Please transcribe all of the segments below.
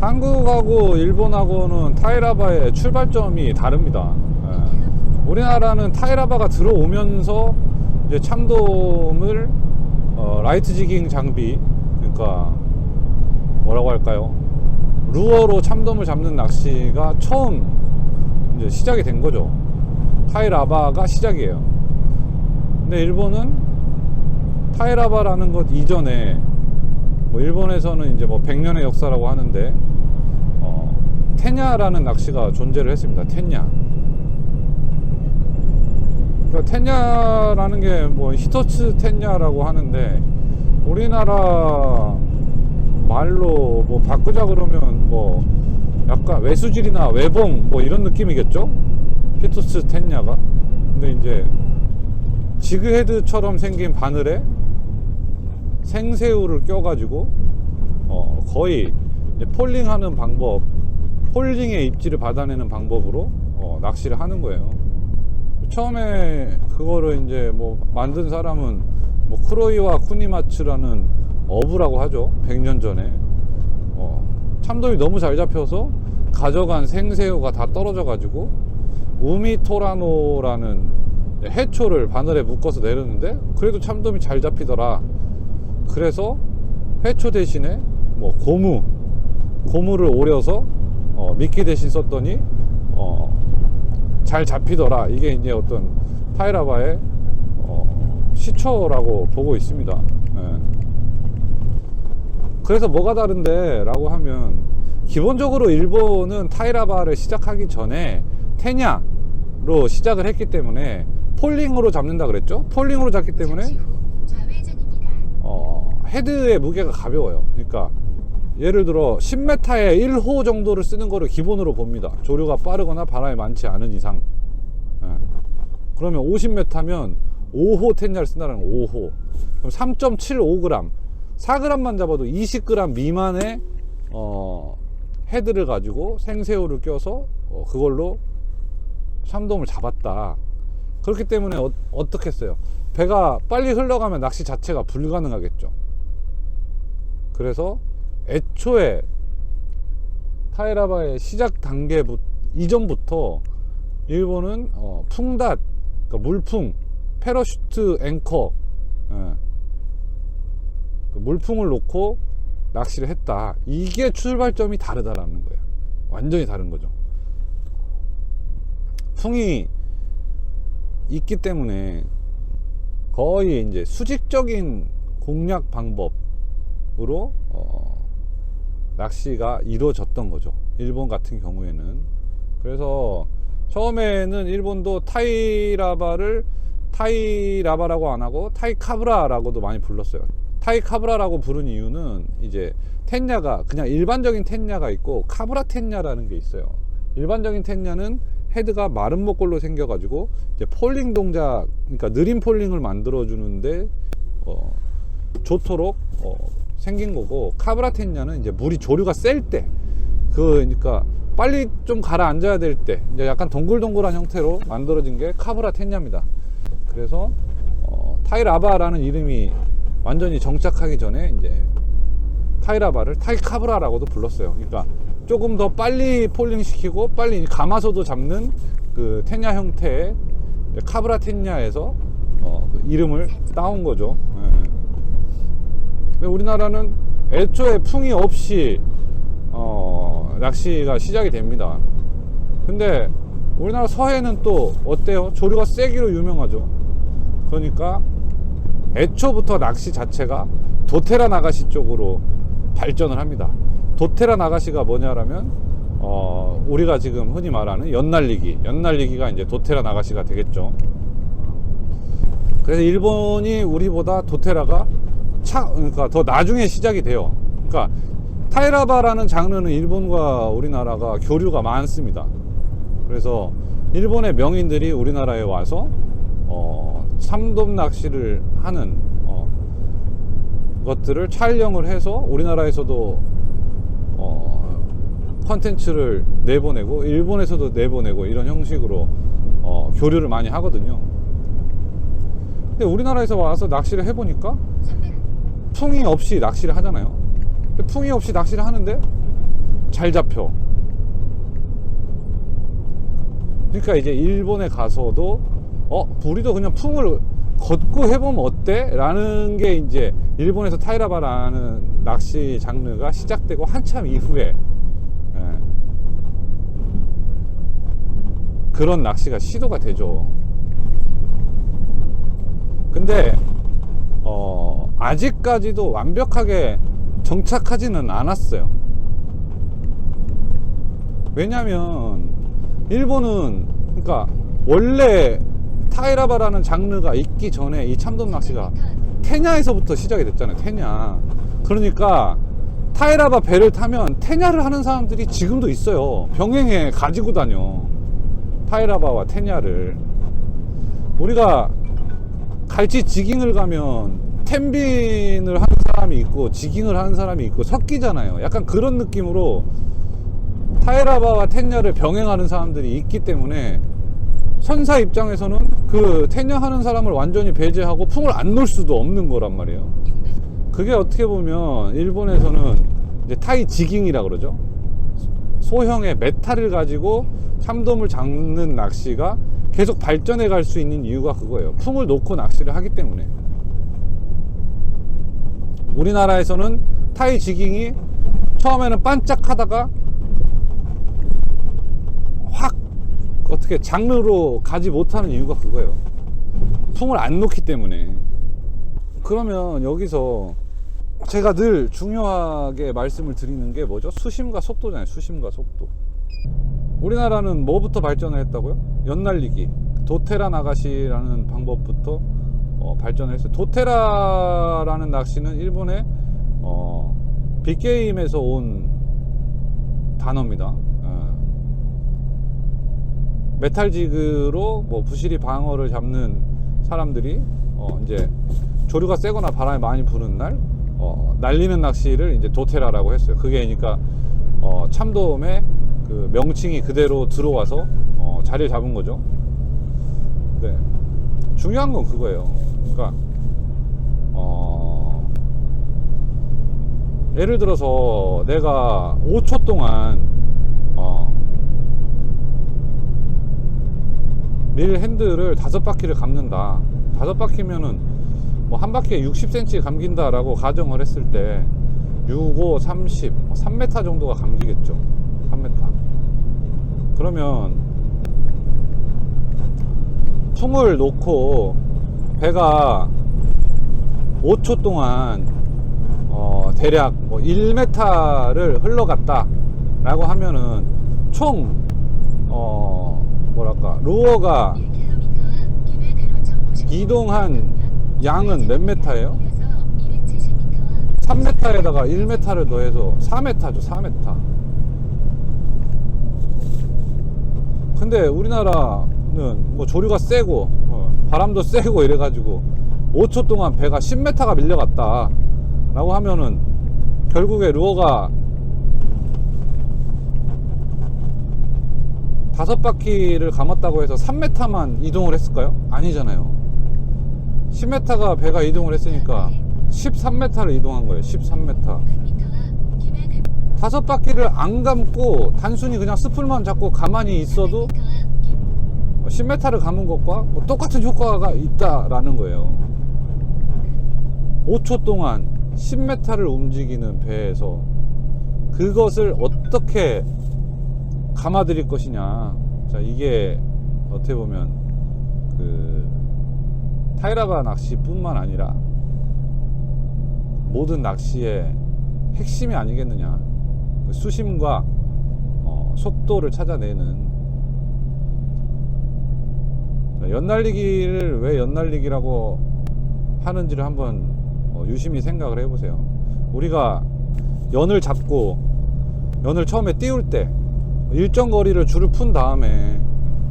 한국하고 일본하고는 타이라바의 출발점이 다릅니다. 예. 우리나라는 타이라바가 들어오면서 이제 참돔을 라이트 지깅 장비, 그러니까 뭐라고 할까요? 루어로 참돔을 잡는 낚시가 처음 이제 시작이 된 거죠. 타이라바가 시작이에요. 근데 일본은 타이라바라는 것 이전에 뭐 일본에서는 이제 뭐 100년의 역사라고 하는데 테냐라는 낚시가 존재를 했습니다. 테냐. 그러니까 테냐라는 게 뭐 히토츠 테냐라고 하는데 우리나라 말로 뭐 바꾸자 그러면 뭐 약간 외수질이나 외봉 뭐 이런 느낌이겠죠? 히토츠 텐야가. 근데 이제 지그헤드처럼 생긴 바늘에 생새우를 껴가지고 거의 이제 폴링하는 방법, 폴링의 입질을 받아내는 방법으로 낚시를 하는 거예요. 처음에 그거를 이제 뭐 만든 사람은 뭐 크로이와 쿠니마츠라는 어부라고 하죠. 100년 전에 참돔이 너무 잘 잡혀서 가져간 생새우가 다 떨어져 가지고 우미토라노라는 해초를 바늘에 묶어서 내렸는데 그래도 참돔이 잘 잡히더라. 그래서 해초 대신에 뭐 고무를 오려서 미끼 대신 썼더니 잘 잡히더라. 이게 이제 어떤 타이라바의 시초라고 보고 있습니다. 네. 그래서 뭐가 다른데 라고 하면 기본적으로 일본은 타이라바를 시작하기 전에 테냐로 시작을 했기 때문에 폴링으로 잡는다 그랬죠. 폴링으로 잡기 때문에 헤드의 무게가 가벼워요. 그러니까 예를 들어 10m에 1호 정도를 쓰는 거를 기본으로 봅니다. 조류가 빠르거나 바람이 많지 않은 이상. 그러면 50m면 5호 텐야를 쓴다는 거. 5호. 그럼 3.75g 4g만 잡아도 20g 미만의 헤드를 가지고 생새우를 껴서 그걸로 참돔을 잡았다. 그렇기 때문에 어떻게 했어요? 배가 빨리 흘러가면 낚시 자체가 불가능하겠죠. 그래서 애초에 타이라바의 시작 단계 이전부터 일본은 풍닷, 그러니까 물풍, 패러슈트 앵커, 물풍을 놓고 낚시를 했다. 이게 출발점이 다르다라는 거예요. 완전히 다른 거죠. 풍이 있기 때문에 거의 이제 수직적인 공략 방법으로 낚시가 이루어졌던 거죠. 일본 같은 경우에는. 그래서 처음에는 일본도 타이라바라고 안 하고 타이카브라라고도 많이 불렀어요. 타이카브라라고 부른 이유는 이제 텐야가 그냥 일반적인 텐야가 있고 카브라 텐야라는 게 있어요. 일반적인 텐야는 헤드가 마른 목걸로 생겨가지고 이제 폴링 동작, 그러니까 느린 폴링을 만들어 주는데 좋도록 생긴 거고, 카브라 텐야는 이제 물이 조류가 셀 때, 그러니까 빨리 좀 가라앉아야 될 때 이제 약간 동글동글한 형태로 만들어진 게 카브라 텐야입니다. 그래서 타이라바라는 이름이 완전히 정착하기 전에 이제 타이라바를 타이카브라라고도 불렀어요. 그러니까 조금 더 빨리 폴링 시키고 빨리 감아서도 잡는 그 텐야 형태의 카브라 텐야에서 그 이름을 따온 거죠. 네. 우리나라는 애초에 풍이 없이 낚시가 시작이 됩니다. 근데 우리나라 서해는 또 어때요? 조류가 세기로 유명하죠. 그러니까 애초부터 낚시 자체가 도테라 나가시 쪽으로 발전을 합니다. 도테라 나가시가 뭐냐라면 우리가 지금 흔히 말하는 연날리기가 이제 도테라 나가시가 되겠죠. 그래서 일본이 우리보다 도테라가 그러니까 더 나중에 시작이 돼요. 그러니까 타이라바라는 장르는 일본과 우리나라가 교류가 많습니다. 그래서 일본의 명인들이 우리나라에 와서 참돔 낚시를 하는 것들을 촬영을 해서 우리나라에서도 컨텐츠를 내보내고 일본에서도 내보내고 이런 형식으로 교류를 많이 하거든요. 근데 우리나라에서 와서 낚시를 풍이 없이 낚시를 하잖아요. 근데 풍이 없이 낚시를 하는데 잘 잡혀. 그러니까 이제 일본에 가서도 우리도 그냥 풍을 걷고 해보면 어때? 라는 게 이제 일본에서 타이라바라는 낚시 장르가 시작되고 한참 이후에 그런 낚시가 시도가 되죠. 근데 아직까지도 완벽하게 정착하지는 않았어요. 왜냐면 일본은 그러니까 원래 타이라바라는 장르가 있기 전에 이 참돔 낚시가 테냐에서부터 시작이 됐잖아요. 테냐. 그러니까 타이라바 배를 타면 테냐를 하는 사람들이 지금도 있어요. 병행해 가지고 다녀. 타이라바와 테냐를. 우리가 갈치 지깅을 가면 텐빈을 하는 사람이 있고 지깅을 하는 사람이 있고 섞이잖아요. 약간 그런 느낌으로 타이라바와 텐냐를 병행하는 사람들이 있기 때문에 선사 입장에서는 그 텐냐 하는 사람을 완전히 배제하고 풍을 안 놓을 수도 없는 거란 말이에요. 그게 어떻게 보면 일본에서는 이제 타이 지깅이라 그러죠. 소형의 메탈을 가지고 참돔을 잡는 낚시가 계속 발전해 갈 수 있는 이유가 그거예요. 풍을 놓고 낚시를 하기 때문에. 우리나라에서는 타이 지깅이 처음에는 반짝하다가 확 어떻게 장르로 가지 못하는 이유가 그거예요. 풍을 안 놓기 때문에. 그러면 여기서 제가 늘 중요하게 말씀을 드리는 게 뭐죠? 수심과 속도잖아요. 수심과 속도. 우리나라는 뭐부터 발전을 했다고요? 연날리기, 도테라 나가시라는 방법부터 발전을 했어요. 도테라라는 낚시는 일본의 빅게임에서 온 단어입니다. 메탈지그로 뭐 부시리 방어를 잡는 사람들이 이제 조류가 세거나 바람이 많이 부는 날 날리는 낚시를 이제 도테라라고 했어요. 그게 그러니까 참돔의 그 명칭이 그대로 들어와서 자리를 잡은 거죠. 네. 중요한 건 그거예요. 그러니까 예를 들어서 내가 5초 동안 릴 핸들을 5바퀴를 감는다. 5바퀴면은 뭐 한 바퀴에 60cm 감긴다 라고 가정을 했을 때 6, 5, 30, 3m 정도가 감기겠죠. 3m. 그러면 풍을 놓고 배가 5초 동안 대략 뭐 1m를 흘러갔다 라고 하면은 총 뭐랄까 루어가 이동한 양은 몇 메타예요? 3m에다가 1m를 더해서 4m죠. 4m. 근데 우리나라는 뭐 조류가 세고 바람도 세고 이래가지고 5초 동안 배가 10m가 밀려갔다 라고 하면은 결국에 루어가 5바퀴를 감았다고 해서 3m만 이동을 했을까요? 아니잖아요. 10m가 배가 이동을 했으니까 13m를 이동한 거예요. 13m. 5바퀴를 안 감고 단순히 그냥 스풀만 잡고 가만히 있어도 10m를 감은 것과 뭐 똑같은 효과가 있다라는 거예요. 5초 동안 10m를 움직이는 배에서 그것을 어떻게 감아드릴 것이냐. 자, 이게 어떻게 보면 그 타이라바 낚시뿐만 아니라 모든 낚시의 핵심이 아니겠느냐. 수심과 속도를 찾아내는. 연날리기를 왜 연날리기라고 하는지를 한번 유심히 생각을 해보세요. 우리가 연을 잡고 연을 처음에 띄울 때 일정 거리를 줄을 푼 다음에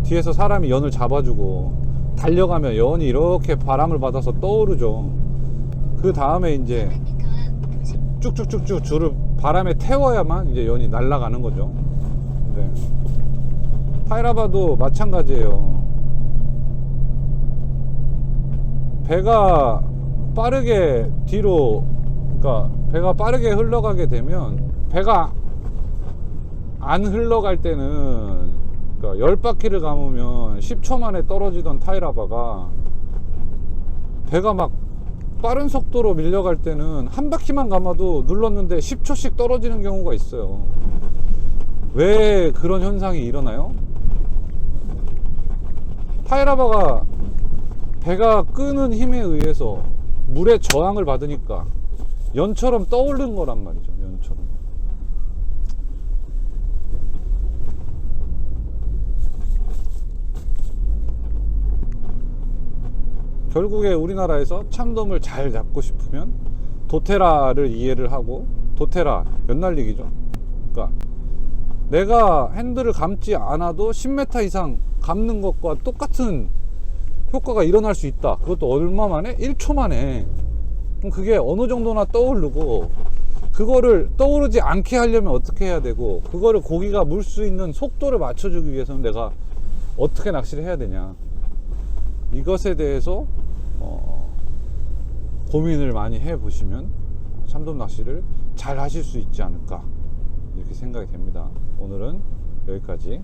뒤에서 사람이 연을 잡아주고 달려가면 연이 이렇게 바람을 받아서 떠오르죠. 그 다음에 이제 쭉쭉쭉쭉 줄을 바람에 태워야만 이제 연이 날아가는 거죠. 네. 타이라바도 마찬가지예요. 배가 빠르게 뒤로, 그러니까 배가 빠르게 흘러가게 되면 배가 안 흘러갈 때는, 그러니까 10바퀴를 감으면 10초 만에 떨어지던 타이라바가 배가 막 빠른 속도로 밀려갈 때는 한 바퀴만 감아도 눌렀는데 10초씩 떨어지는 경우가 있어요. 왜 그런 현상이 일어나요? 타이라바가 배가 끄는 힘에 의해서 물의 저항을 받으니까 연처럼 떠오르는 거란 말이죠. 연처럼. 결국에 우리나라에서 참돔을 잘 잡고 싶으면 도테라를 이해를 하고, 도테라 연날리기죠. 그러니까 내가 핸들을 감지 않아도 10m 이상 감는 것과 똑같은 효과가 일어날 수 있다. 그것도 얼마 만에? 1초 만에. 그럼 그게 어느 정도나 떠오르고, 그거를 떠오르지 않게 하려면 어떻게 해야 되고, 그거를 고기가 물 수 있는 속도를 맞춰주기 위해서는 내가 어떻게 낚시를 해야 되냐, 이것에 대해서 고민을 많이 해 보시면 참돔 낚시를 잘 하실 수 있지 않을까, 이렇게 생각이 됩니다. 오늘은 여기까지.